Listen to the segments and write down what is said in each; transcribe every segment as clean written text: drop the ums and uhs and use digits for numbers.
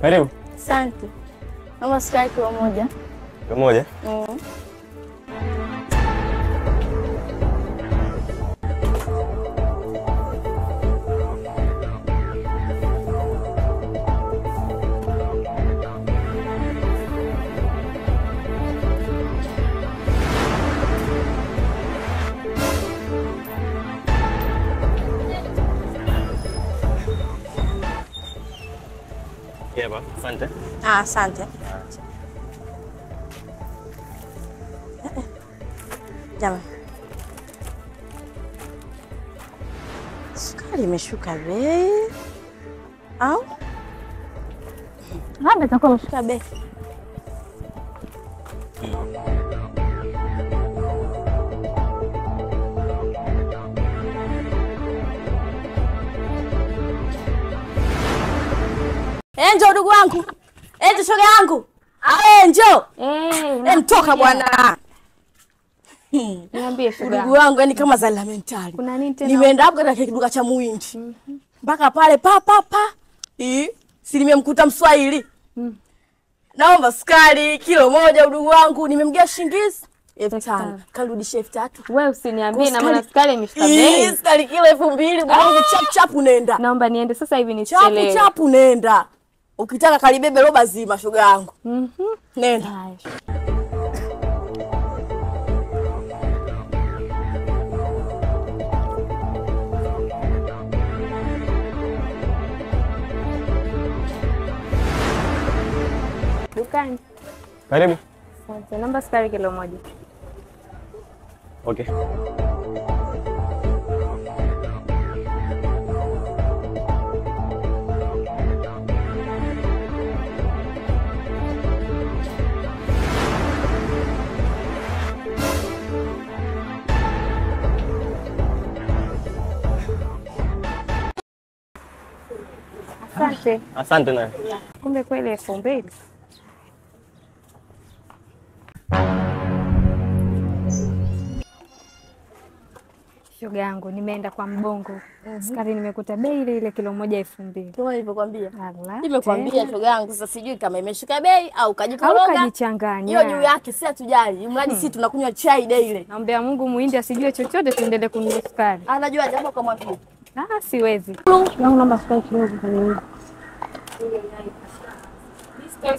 Karibu. Asante. Naomba sukari kilo moja. Kilo moja? Yeba, asante. Asante. Jamani. Sukari imeshuka bei. Au? Labda itakuwa imeshuka bei. Njoo ndugu wangu. Njoo shoga yangu. Njoo. Mtoka bwana. Niambie shoga. Ndugu wangu yani kama za lamentari. Kuna nini tena? Nimeenda hapo katika kiduka cha Muhindi. Mpaka pale pa. Si nimemkuta Mswahili. Naomba sukari kilo moja ndugu wangu. Nimemgia shilingi 5,000. Karudisha 3,000. Wewe usiniambie na maana sukari imefika bei. Sukari kilo 2,000 bwana, chap nenda. Naomba niende sasa hivi nisichelewe. Chap nenda. Ukitaka kalibebe roba zima shoga yangu. Nenda. Dukani. Karibu. Asante. Naomba sukari kilo moja. Okay. Asante. Asante na. Kumbe kweli 2,000. Shoga yangu nimeenda kwa Mbongo. Sukari nimekuta bei ile kilo moja 2,000. Kama nilivyokuambia. Allah. Nimekwambia shoga yangu, sasa sijui kama imeshuka bei au kajikoroga. Au kajichanganya. Hiyo juu yake si hatujali. Mradi sisi tunakunywa chai daily. Naombea Mungu Muhindi asijue chochote tuendelee kununua sukari. Anajua jambo kama vile. Siwezi. Naomba sukari kidogo kwa nini?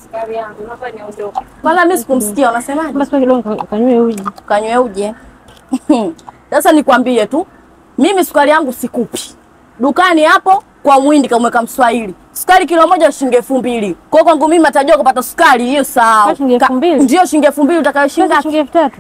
Sukari yangu, naomba niondoke. Wala mimi sikumsikia unasemaje? Naomba sukari kidogo kanywe uji. Kanywe uji. Sasa nikwambie tu, mimi sukari yangu sikupi. Dukani hapo kwa Muhindi kamweka Mswahili. Sukari kilo moja shilingi 2,000. Kwa hiyo kwangu mimi matajua kupata sukari hiyo sawa. Shilingi 2,000? Ndio shilingi 2,000 utakayoshinda. Shilingi 3,000.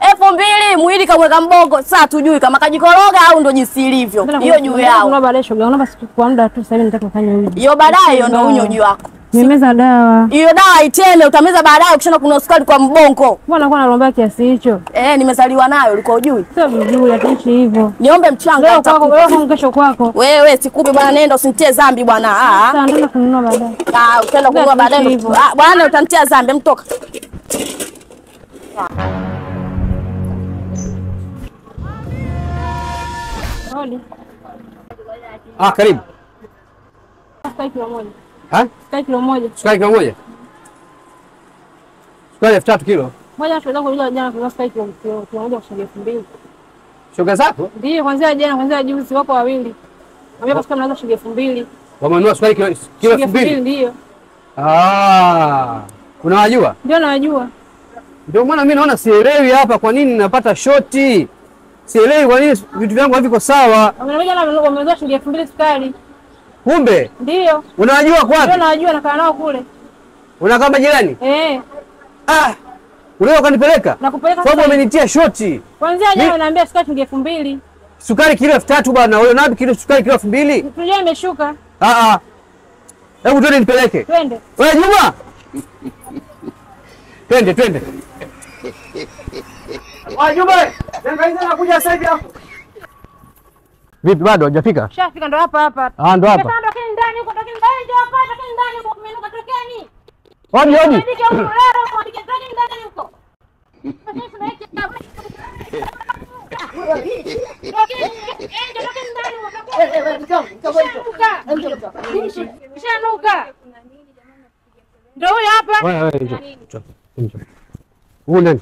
2,000 Muhindi kamweka Mbongo. Sasa tujui kama kajikoroga au ndo jinsi ilivyo. Hiyo juu yao. Naomba baadaye shoga, naomba kwa muda tu sasa hivi nataka kufanya uji. Hiyo baadaye hiyo ndo unywe uji wako. Nimemeza dawa. Hiyo dawa iteme utameza baadaye ukishaona kuna sukari kwa Mbongo. Mbona kwa nalomba kiasi hicho? Nimezaliwa nayo ulikuwa hujui? Sio vizuri atishi hivyo. Niombe mchanga leo kesho kwako. Wewe sikupi bwana, nenda usinitie dhambi bwana. Sasa nenda kununua baadaye. Utaenda kununua baadaye. Bwana utanitia dhambi, mtoka. Rudi. Karibu. Sukari kilo moja. Sukari kilo moja. Sukari kilo moja? Sukari 3 kilo. Moja shoga zangu ile jana kwa sukari kilo moja shilingi 2,000. Shoga zako? Ndio, kwanza juzi wako wawili. Wamepata sukari mnaweza shilingi 2,000. Wamenunua sukari kilo 2,000? Ndio. Unawajua? Ndio nawajua. Ndio maana mimi naona sielewi hapa kwa nini napata shoti. Sielewi kwa nini vitu vyangu haviko sawa. Wamenunua shilingi 2,000 sukari. Kumbe? Ndio. Unawajua kwa wapi? Ndio nawajua, nakaa nao kule. Unakaa majirani? Unaweza kanipeleka? Nakupeleka sasa. Sababu umenitia shoti. Kwanza jana naambia sukari shilingi 2,000. Sukari kilo 3,000 bwana. Wewe napi kilo sukari kilo 2,000? Tunajua imeshuka. Hebu twende nipeleke. Twende. Wewe Juma. Twende. Juma, ndio nakuja sasa hivi hapo. Vipi bado hujafika? Shafika ndo hapa. Ndo hapa. Tokeni ndani huko, tokeni ndani ndio hapa, tokeni ndani huko, kumenuka tokeni. Hodi. Tokeni ndani huko. Shanuka. Ndio huyo hapa. Wewe njoo. Huyu nani?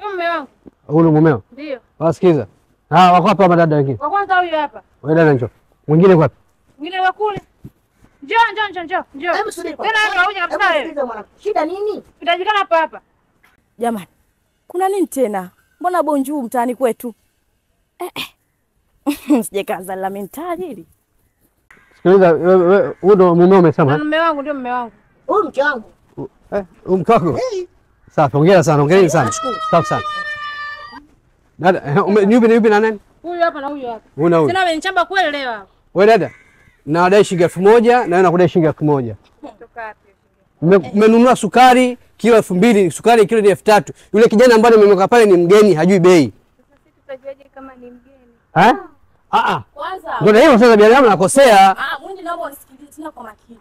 Mume wangu. Huyu mumeo? Ndio. Wasikiza. Wako hapa madada wengine. Wa kwanza huyo hapa. Wewe dada njoo. Mwingine wapi? Mwingine wa kule. Njoo. Tena ndio huyo kabisa wewe. Shida nini? Tutajikana hapa. Jamani, kuna nini tena? Mbona bonjuu mtaani kwetu? Sijakaza la mentali hili. Sikiliza, wewe ndo mumeo umesema? Mume wangu ndio mume wangu. Huyu mke wangu. Mke wako? Safi, hongera sana, hongereni sana. Safi sana. Dada, niupi na nani? Huyu hapa na huyu hapa. Huyu. Tena amenichamba kweli leo hapa. Wewe dada, nadai shilingi 1000 na wewe nakudai shilingi 1000. Kutoka wapi? Mmenunua sukari kilo 2000, sukari kilo 3000. Yule kijana ambaye nimemweka pale ni mgeni, hajui bei. Sasa sisi tutajuaje kama ni mgeni? Kwanza. Ndio hivyo sasa binadamu nakosea. Mwindi naomba unisikilize tena kwa makini.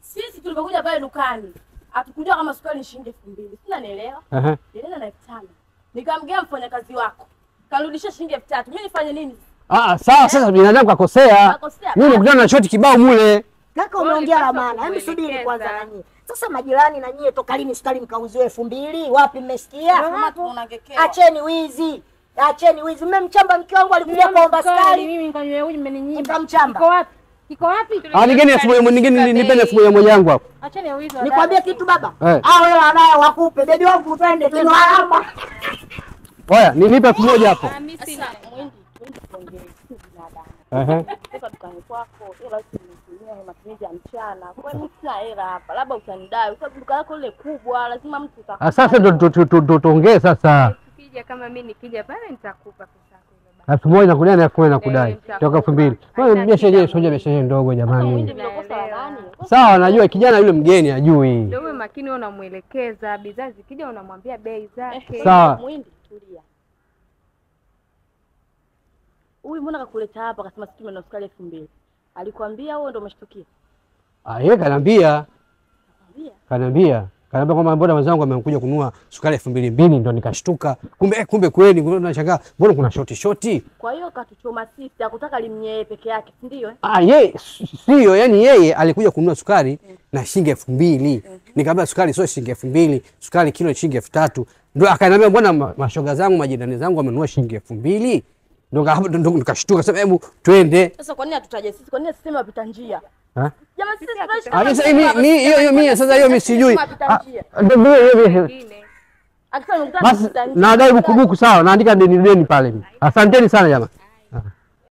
Sisi tulipokuja pale dukani, hatukujua kama sukari ni shilingi 2000. Sina nielewa. Nilienda na 5000. Nikamgea mfanyakazi wako. Karudisha shilingi 3000. Mimi nifanye nini? Sawa sasa binadamu kakosea. Mimi nikutana na shoti kibao mule. Kaka umeongea la maana. Hebu subiri kwanza na nyie. Sasa majirani na nyie toka lini sukari mkauziwe 2000? Wapi mmesikia? Acheni wizi. Mmemchamba mke wangu alikuja kuomba sukari. Mimi nikanywe uji mmeninyima. Nikamchamba. Iko wapi? Nigeni 1000 nyingine nipende 1000 yangu hapo. Acheni wizi. Nikwambie kitu baba. Wewe anaye wakupe. Bebi wangu twende tena hapa. Oya, nilipe 1000 hapo. Toka dukani kwako, ila usinitumie matumizi ya mchana. Kwa nini sina hela hapa? Labda utanidai. Kwa duka lako ile kubwa, lazima mtu utakupa. Sasa ndo tuongee sasa. Ukija kama mimi nikija pale nitakupa pesa yako. 1000 nakudai na 1000 nakudai. Toka 2000. Wewe biashara ndogo jamani. Sawa, najua kijana yule mgeni hajui. Ndio wewe makini unamuelekeza, bidhaa zikija unamwambia bei zake. Sawa. Mwindi tulia. Huyu mbona kakuleta hapa akasema sisi tume na sukari 2000. Alikwambia wewe ndio umeshtukia? Yeye Kaniambia kwamba mbona wenzangu wamekuja kununua sukari 2200 ndio nikashtuka. Kumbe kweli nashangaa mbona kuna shoti. Kwa hiyo katuchoma sisi, hakutaka limnyee peke yake, si ndio? Yeye sio, yani yeye alikuja kununua sukari na shilingi 2000. Nikamwambia sukari sio shilingi 2000, sukari kilo shilingi 3000. Ndio akaniambia mbona mashoga zangu majirani zangu wamenunua shilingi 2000? Ndio nikashtuka sasa, hebu twende. Sasa kwa nini hatutaje sisi? Kwa nini siseme wapita njia? Jamani sisi tunaishi sasa hiyo mimi sijui. Basi nadai bukubuku sawa, naandika deni pale. Asanteni sana jamani.